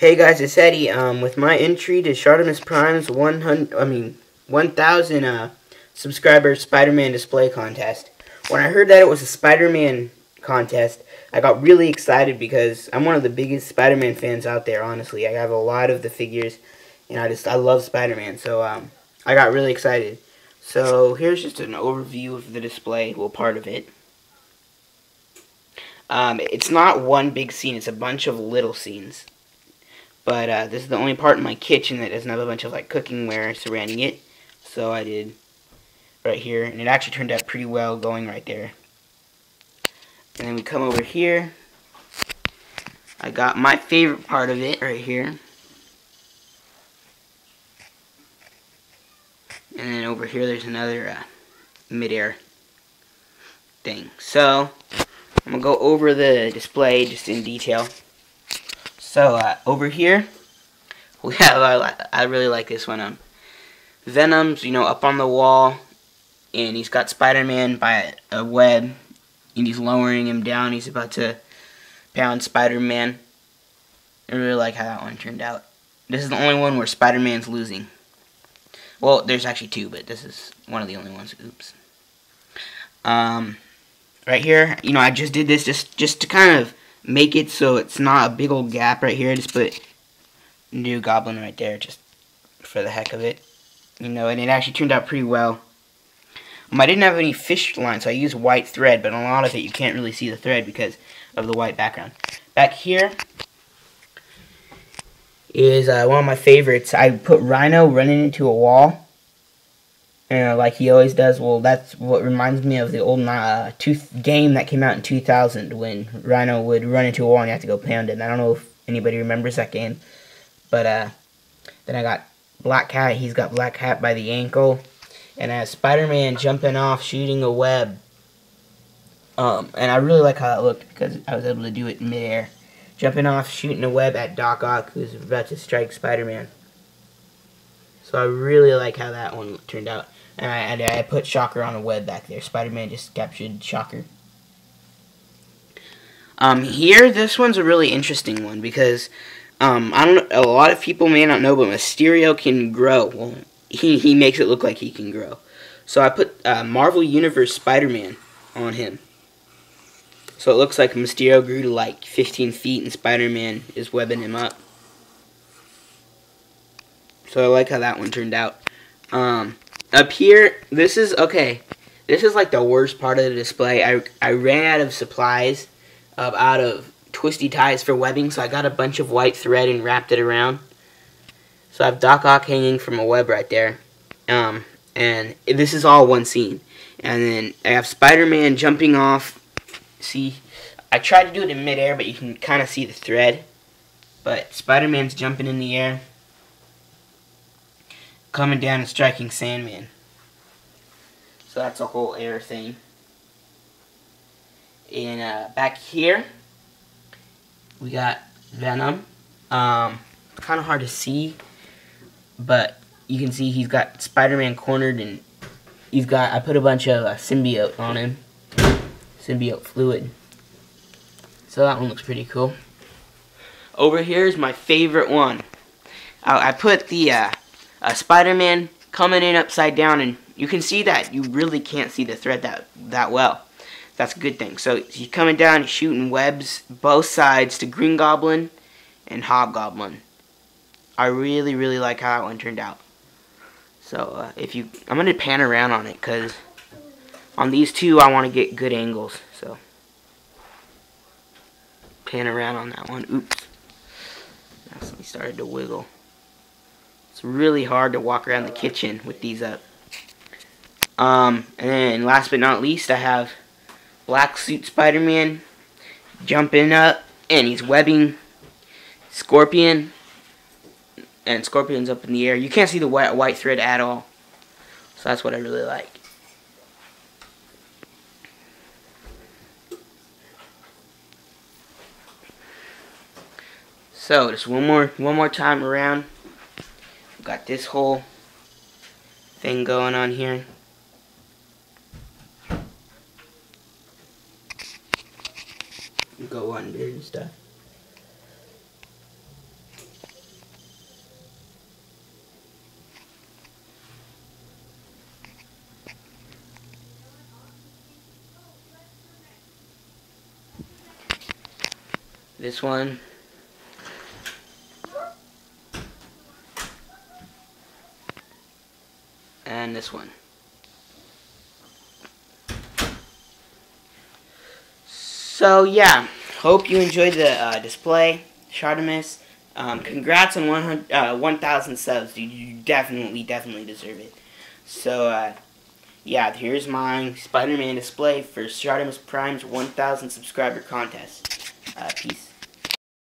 Hey guys, it's Eddie. With my entry to ShartimusPrime's 1,000 subscriber Spider-Man display contest. When I heard that it was a Spider-Man contest, I got really excited because I'm one of the biggest Spider-Man fans out there. Honestly, I have a lot of the figures, and I love Spider-Man. So I got really excited. So here's just an overview of the display. Well, part of it. It's not one big scene; it's a bunch of little scenes. But this is the only part in my kitchen that doesn't have a bunch of like cookingware surrounding it. So I did right here, and it actually turned out pretty well going right there. And then we come over here. I got my favorite part of it right here. And then over here there's another mid-air thing. So I'm going to go over the display just in detail. So over here we have, I really like this one. Venom's, up on the wall, and he's got Spider-Man by a web, and he's lowering him down. He's about to pound Spider-Man. I really like how that one turned out. This is the only one where Spider-Man's losing. Well, there's actually two, but this is one of the only ones. Oops. Right here, I just did this just to kind of make it so it's not a big old gap right here. I just put New Goblin right there just for the heck of it. And it actually turned out pretty well. I didn't have any fish line, so I used white thread, but a lot of it you can't really see the thread because of the white background. Back here is one of my favorites. I put Rhino running into a wall, and like he always does. Well, that's what reminds me of the old game that came out in 2000 when Rhino would run into a wall and you have to go pound it. And I don't know if anybody remembers that game, but then I got Black Cat. He's got Black Cat by the ankle, and I have Spider-Man jumping off, shooting a web. And I really like how that looked because I was able to do it in midair. Jumping off, shooting a web at Doc Ock, who's about to strike Spider-Man. So I really like how that one turned out. And I put Shocker on a web back there. Spider-Man just captured Shocker. Here, this one's a really interesting one because I don't know, a lot of people may not know, but Mysterio can grow. Well, he makes it look like he can grow. So I put Marvel Universe Spider-Man on him. So it looks like Mysterio grew to like 15 feet and Spider-Man is webbing him up. So I like how that one turned out. Up here, this is like the worst part of the display. I ran out of supplies, out of twisty ties for webbing, so I got a bunch of white thread and wrapped it around. So I have Doc Ock hanging from a web right there. And this is all one scene. And then I have Spider-Man jumping off. See, I tried to do it in midair, but you can kind of see the thread. But Spider-Man's jumping in the air, coming down and striking Sandman. So that's a whole air thing. And back here, we got Venom. Kind of hard to see, but you can see he's got Spider-Man cornered, and I put a bunch of symbiote on him. Symbiote fluid. So that one looks pretty cool. Over here is my favorite one. I put the Spider-Man coming in upside down, and you can see that you really can't see the thread that well. That's a good thing. So he's coming down, he's shooting webs both sides to Green Goblin and Hobgoblin. I really, really like how that one turned out. So I'm gonna pan around on it because on these two I want to get good angles. So pan around on that one. Oops, that's when he started to wiggle. It's really hard to walk around the kitchen with these up. And then last but not least, I have Black Suit Spider-Man jumping up, and he's webbing Scorpion, and Scorpion's up in the air. You can't see the white thread at all, so that's what I really like. So just one more time around. We've got this whole thing going on here. Go under and stuff. This one. And this one. So yeah, hope you enjoyed the display, Shartimus. Congrats on 1,000 subs, dude. You definitely deserve it. So yeah, here's my Spider-Man display for ShartimusPrime's 1,000 subscriber contest. Peace.